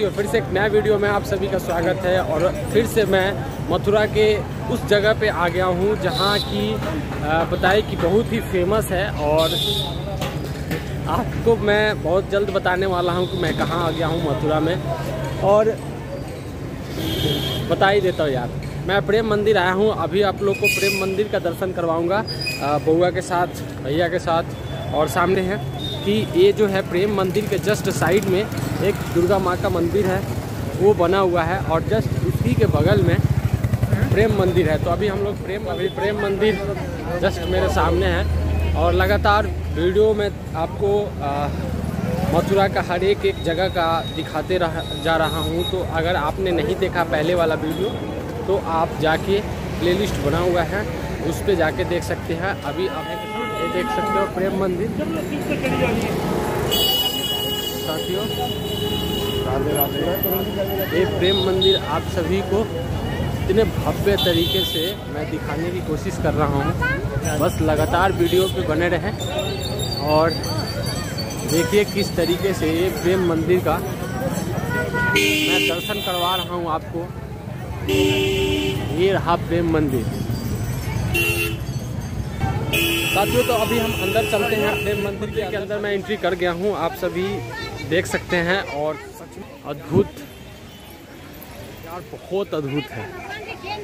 साथियों, फिर से एक नया वीडियो में आप सभी का स्वागत है। और फिर से मैं मथुरा के उस जगह पे आ गया हूँ जहाँ की बताए कि बहुत ही फेमस है। और आपको मैं बहुत जल्द बताने वाला हूँ कि मैं कहाँ आ गया हूँ मथुरा में। और बता ही देता हूँ यार, मैं प्रेम मंदिर आया हूँ। अभी आप लोग को प्रेम मंदिर का दर्शन करवाऊँगा बउआ के साथ, भैया के साथ। और सामने है कि ये जो है प्रेम मंदिर के जस्ट साइड में एक दुर्गा माँ का मंदिर है, वो बना हुआ है। और जस्ट इसी के बगल में प्रेम मंदिर है। तो अभी हम लोग प्रेम मंदिर जस्ट मेरे सामने है। और लगातार वीडियो में आपको मथुरा का हर एक जगह का दिखाते जा रहा हूँ। तो अगर आपने नहीं देखा पहले वाला वीडियो तो आप जाके प्लेलिस्ट बना हुआ है, उस पे जाके देख सकते हैं। अभी आप ये देख सकते हो प्रेम मंदिर। साथियों, ये प्रेम मंदिर आप सभी को इतने भव्य तरीके से मैं दिखाने की कोशिश कर रहा हूँ। बस लगातार वीडियो पे बने रहें और देखिए किस तरीके से ये प्रेम मंदिर का मैं दर्शन करवा रहा हूँ आपको। ये रहा प्रेम मंदिर। साथियों, तो अभी हम अंदर चलते हैं प्रेम मंदिर के अंदर। मैं एंट्री कर गया हूँ, आप सभी देख सकते हैं। और अद्भुत यार, बहुत अद्भुत है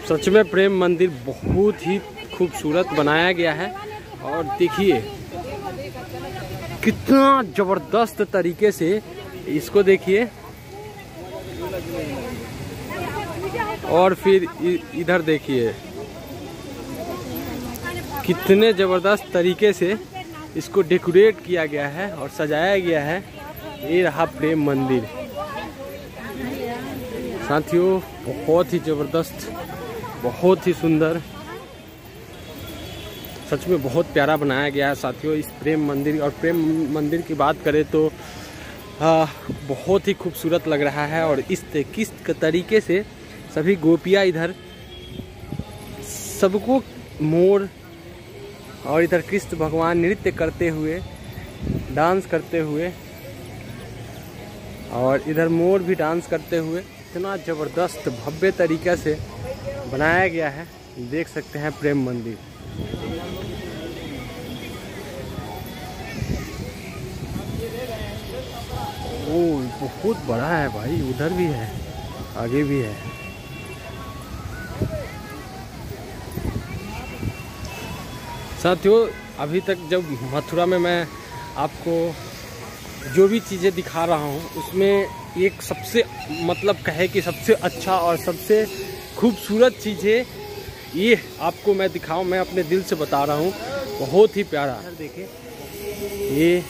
सच में। प्रेम मंदिर बहुत ही खूबसूरत बनाया गया है। और देखिए कितना जबरदस्त तरीके से इसको देखिए। और फिर इधर देखिए कितने ज़बरदस्त तरीके से इसको डेकोरेट किया गया है और सजाया गया है। ये रहा प्रेम मंदिर। साथियों, बहुत ही ज़बरदस्त, बहुत ही सुंदर, सच में बहुत प्यारा बनाया गया है साथियों इस प्रेम मंदिर। और प्रेम मंदिर की बात करें तो बहुत ही खूबसूरत लग रहा है। और किस तरीके से सभी गोपियाँ इधर, सबको मोर, और इधर कृष्ण भगवान नृत्य करते हुए, डांस करते हुए, और इधर मोर भी डांस करते हुए, इतना ज़बरदस्त भव्य तरीक़े से बनाया गया है। देख सकते हैं प्रेम मंदिर। ओ बहुत बड़ा है भाई, उधर भी है, आगे भी है। साथियों, अभी तक जब मथुरा में मैं आपको जो भी चीज़ें दिखा रहा हूँ उसमें एक सबसे मतलब कहे कि सबसे अच्छा और सबसे खूबसूरत चीज़ें ये आपको मैं दिखाऊं, मैं अपने दिल से बता रहा हूँ। बहुत ही प्यारा देखिए ये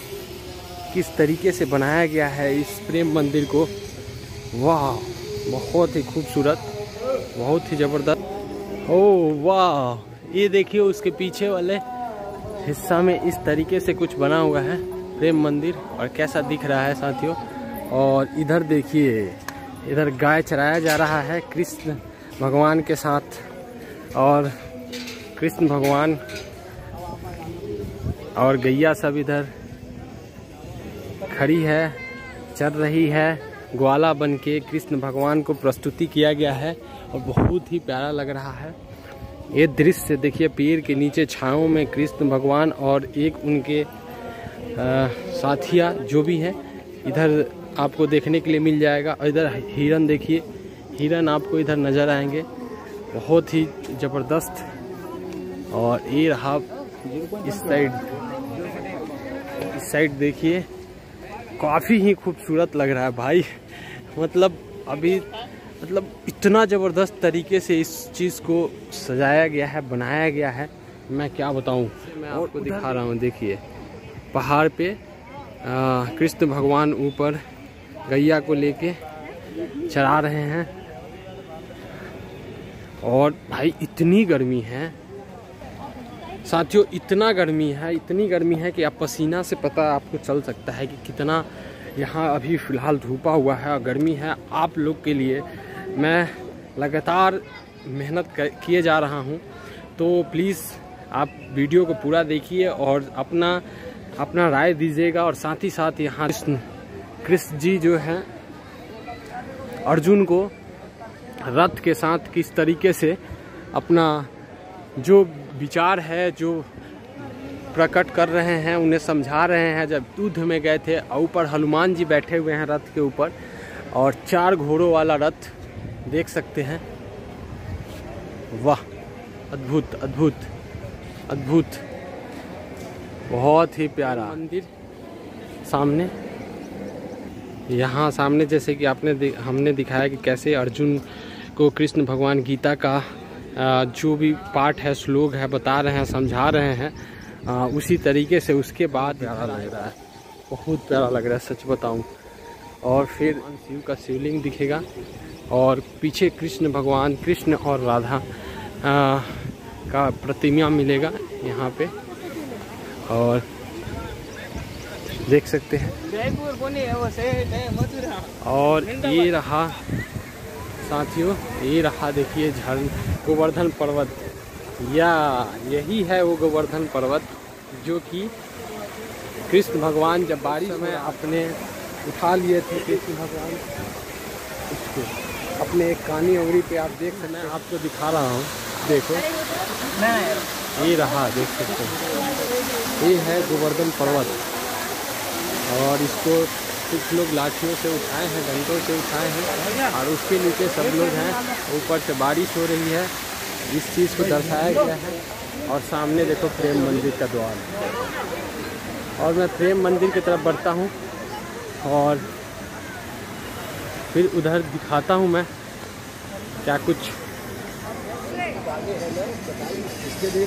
किस तरीके से बनाया गया है इस प्रेम मंदिर को। वाह, बहुत ही खूबसूरत, बहुत ही ज़बरदस्त। ओह वाह, ये देखिए उसके पीछे वाले हिस्सा में इस तरीके से कुछ बना हुआ है प्रेम मंदिर, और कैसा दिख रहा है साथियों। और इधर देखिए, इधर गाय चराया जा रहा है कृष्ण भगवान के साथ। और कृष्ण भगवान और गैया सब इधर खड़ी है, चल रही है। ग्वाला बन के कृष्ण भगवान को प्रस्तुति किया गया है और बहुत ही प्यारा लग रहा है ये दृश्य। देखिए पेड़ के नीचे छाँव में कृष्ण भगवान और एक उनके साथिया जो भी है इधर आपको देखने के लिए मिल जाएगा। और इधर हिरन देखिए, हिरन आपको इधर नज़र आएंगे, बहुत ही ज़बरदस्त। और ये रहा इस साइड देखिए, काफ़ी ही खूबसूरत लग रहा है भाई। मतलब अभी इतना ज़बरदस्त तरीके से इस चीज़ को सजाया गया है, बनाया गया है, मैं क्या बताऊं। मैं आपको दिखा रहा हूं, देखिए पहाड़ पे कृष्ण भगवान ऊपर गैया को लेके चरा रहे हैं। और भाई इतनी गर्मी है साथियों, इतना गर्मी है, इतनी गर्मी है कि आप पसीना से पता आपको चल सकता है कि कितना यहाँ अभी फ़िलहाल धूपा हुआ है और गर्मी है। आप लोग के लिए मैं लगातार मेहनत किए जा रहा हूँ, तो प्लीज़ आप वीडियो को पूरा देखिए और अपना राय दीजिएगा। और साथ ही साथ यहाँ कृष्ण जी जो हैं अर्जुन को रथ के साथ किस तरीके से अपना जो विचार है, जो प्रकट कर रहे हैं, उन्हें समझा रहे हैं। जब युद्ध में गए थे और ऊपर हनुमान जी बैठे हुए हैं रथ के ऊपर, और 4 घोड़ों वाला रथ देख सकते हैं। वाह, अद्भुत अद्भुत अद्भुत, बहुत ही प्यारा मंदिर सामने। यहाँ सामने जैसे कि हमने दिखाया कि कैसे अर्जुन को कृष्ण भगवान गीता का जो भी पाठ है, श्लोक है, बता रहे हैं, समझा रहे हैं, उसी तरीके से उसके बाद प्यारा लग रहा है, बहुत प्यारा लग रहा है सच बताऊं। और फिर शिव का शिवलिंग दिखेगा और पीछे कृष्ण भगवान, कृष्ण और राधा का प्रतिमा मिलेगा यहाँ पे, और देख सकते हैं। और ये रहा साथियों, ये रहा देखिए गोवर्धन पर्वत, या यही है वो गोवर्धन पर्वत जो कि कृष्ण भगवान जब बारिश में अपने उठा लिए थे, कृष्ण भगवान उसको अपने एक कानी उंगली पे आप देख सकते हैं, आपको दिखा रहा हूँ, देखो ये रहा, देख सकते हैं, ये है गोवर्धन पर्वत। और इसको कुछ लोग लाठियों से उठाए हैं, डंडों से उठाए हैं, और उसके नीचे सब लोग हैं, ऊपर से बारिश हो रही है, इस चीज़ को दर्शाया गया है। और सामने देखो प्रेम मंदिर का द्वार, और मैं प्रेम मंदिर की तरफ बढ़ता हूँ और फिर उधर दिखाता हूँ मैं क्या कुछ।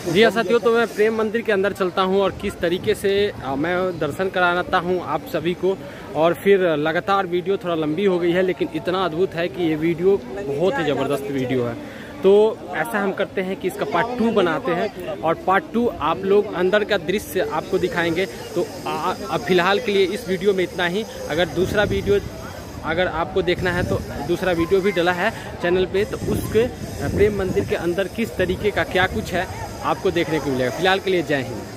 जी हाँ साथियों, तो मैं प्रेम मंदिर के अंदर चलता हूँ और किस तरीके से मैं दर्शन कराता हूँ आप सभी को। और फिर लगातार वीडियो थोड़ा लंबी हो गई है, लेकिन इतना अद्भुत है कि ये वीडियो बहुत ही ज़बरदस्त वीडियो है। तो ऐसा हम करते हैं कि इसका पार्ट 2 बनाते हैं, और पार्ट 2 आप लोग अंदर का दृश्य आपको दिखाएंगे। तो फिलहाल के लिए इस वीडियो में इतना ही। अगर दूसरा वीडियो अगर आपको देखना है तो दूसरा वीडियो भी डला है चैनल पे, तो उसके प्रेम मंदिर के अंदर किस तरीके का क्या कुछ है आपको देखने को मिलेगा। फिलहाल के लिए जय हिंद।